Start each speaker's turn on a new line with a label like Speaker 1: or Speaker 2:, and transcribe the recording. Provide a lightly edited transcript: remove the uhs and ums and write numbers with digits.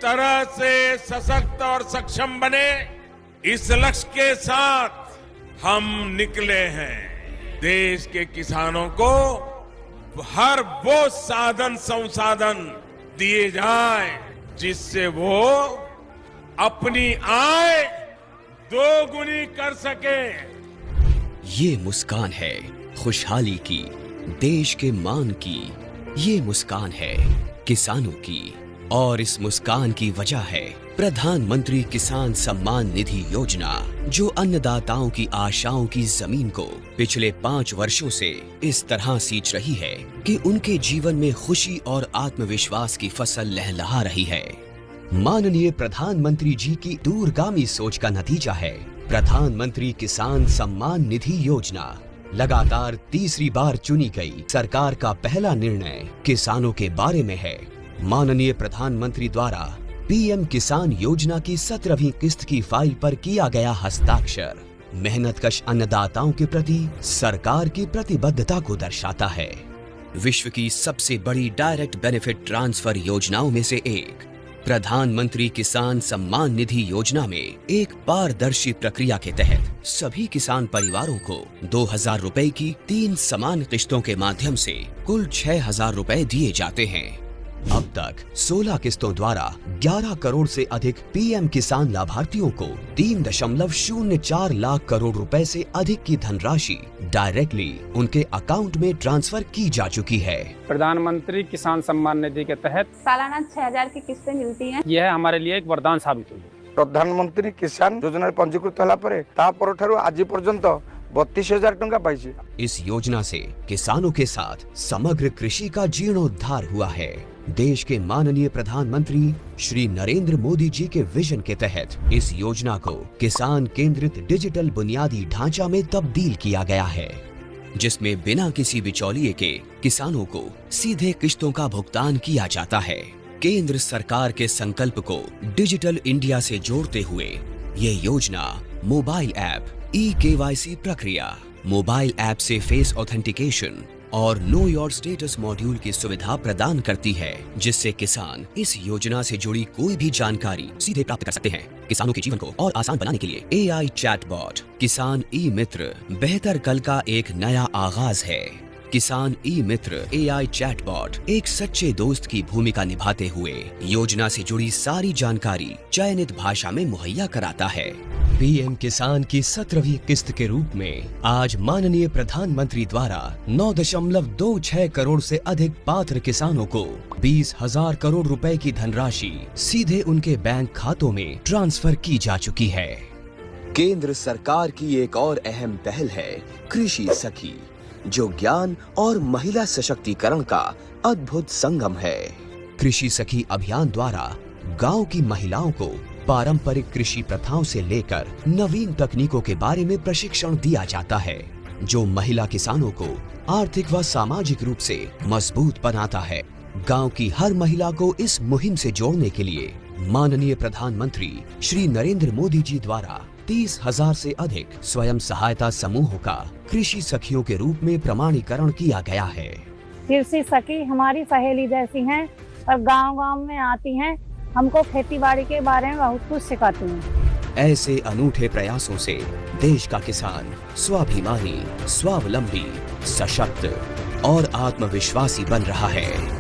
Speaker 1: तरह से सशक्त और सक्षम बने, इस लक्ष्य के साथ हम निकले हैं। देश के किसानों को हर वो साधन संसाधन दिए जाए जिससे वो अपनी आय दोगुनी कर सके।
Speaker 2: ये मुस्कान है खुशहाली की, देश के मान की। ये मुस्कान है किसानों की, और इस मुस्कान की वजह है प्रधानमंत्री किसान सम्मान निधि योजना, जो अन्नदाताओं की आशाओं की जमीन को पिछले 5 वर्षों से इस तरह सींच रही है कि उनके जीवन में खुशी और आत्मविश्वास की फसल लहलहा रही है। माननीय प्रधानमंत्री जी की दूरगामी सोच का नतीजा है प्रधानमंत्री किसान सम्मान निधि योजना। लगातार तीसरी बार चुनी गई सरकार का पहला निर्णय किसानों के बारे में है। माननीय प्रधानमंत्री द्वारा पीएम किसान योजना की 17वीं किस्त की फाइल पर किया गया हस्ताक्षर मेहनतकश अन्नदाताओं के प्रति सरकार की प्रतिबद्धता को दर्शाता है। विश्व की सबसे बड़ी डायरेक्ट बेनिफिट ट्रांसफर योजनाओं में से एक प्रधानमंत्री किसान सम्मान निधि योजना में एक पारदर्शी प्रक्रिया के तहत सभी किसान परिवारों को 2000 रुपए की 3 समान किस्तों के माध्यम से कुल 6000 रुपए दिए जाते हैं। अब तक 16 किस्तों द्वारा 11 करोड़ से अधिक पीएम किसान लाभार्थियों को 3.04 लाख करोड़ रुपए से अधिक की धनराशि डायरेक्टली उनके अकाउंट में ट्रांसफर की जा चुकी है।
Speaker 3: प्रधानमंत्री किसान सम्मान निधि के तहत
Speaker 4: सालाना 6000 की किस्तें मिलती हैं।
Speaker 3: यह हमारे लिए एक वरदान साबित हुई।
Speaker 5: प्रधानमंत्री किसान योजना पंजीकृत होला परे तापर ठारू आज पर्यंत 32,000 टंका पाइछि।
Speaker 2: इस योजना से किसानों के साथ समग्र कृषि का जीर्णोद्धार हुआ है। देश के माननीय प्रधानमंत्री श्री नरेंद्र मोदी जी के विजन के तहत इस योजना को किसान केंद्रित डिजिटल बुनियादी ढांचा में तब्दील किया गया है, जिसमें बिना किसी बिचौलिए के किसानों को सीधे किस्तों का भुगतान किया जाता है। केंद्र सरकार के संकल्प को डिजिटल इंडिया से जोड़ते हुए ये योजना मोबाइल ऐप KYC प्रक्रिया, मोबाइल ऐप से फेस ऑथेंटिकेशन और नो योर स्टेटस मॉड्यूल की सुविधा प्रदान करती है, जिससे किसान इस योजना से जुड़ी कोई भी जानकारी सीधे प्राप्त कर सकते हैं। किसानों के जीवन को और आसान बनाने के लिए AI चैटबॉट किसान ई-मित्र बेहतर कल का एक नया आगाज है। किसान ई-मित्र AI चैटबॉट एक सच्चे दोस्त की भूमिका निभाते हुए योजना से जुड़ी सारी जानकारी चयनित भाषा में मुहैया कराता है। पीएम किसान की 17वीं किस्त के रूप में आज माननीय प्रधानमंत्री द्वारा 9.26 करोड़ से अधिक पात्र किसानों को 20,000 करोड़ रुपए की धनराशि सीधे उनके बैंक खातों में ट्रांसफर की जा चुकी है। केंद्र सरकार की एक और अहम पहल है कृषि सखी, जो ज्ञान और महिला सशक्तिकरण का अद्भुत संगम है। कृषि सखी अभियान द्वारा गांव की महिलाओं को पारंपरिक कृषि प्रथाओं से लेकर नवीन तकनीकों के बारे में प्रशिक्षण दिया जाता है, जो महिला किसानों को आर्थिक व सामाजिक रूप से मजबूत बनाता है। गांव की हर महिला को इस मुहिम से जोड़ने के लिए माननीय प्रधानमंत्री श्री नरेंद्र मोदी जी द्वारा 30,000 से अधिक स्वयं सहायता समूहों का कृषि सखियों के रूप में प्रमाणीकरण किया गया है।
Speaker 4: कृषि सखी हमारी सहेली जैसी हैं और गांव-गांव में आती हैं, हमको खेतीबाड़ी के बारे में बहुत कुछ सिखाती हैं।
Speaker 2: ऐसे अनूठे प्रयासों से देश का किसान स्वाभिमानी, स्वावलंबी, सशक्त और आत्मविश्वासी बन रहा है।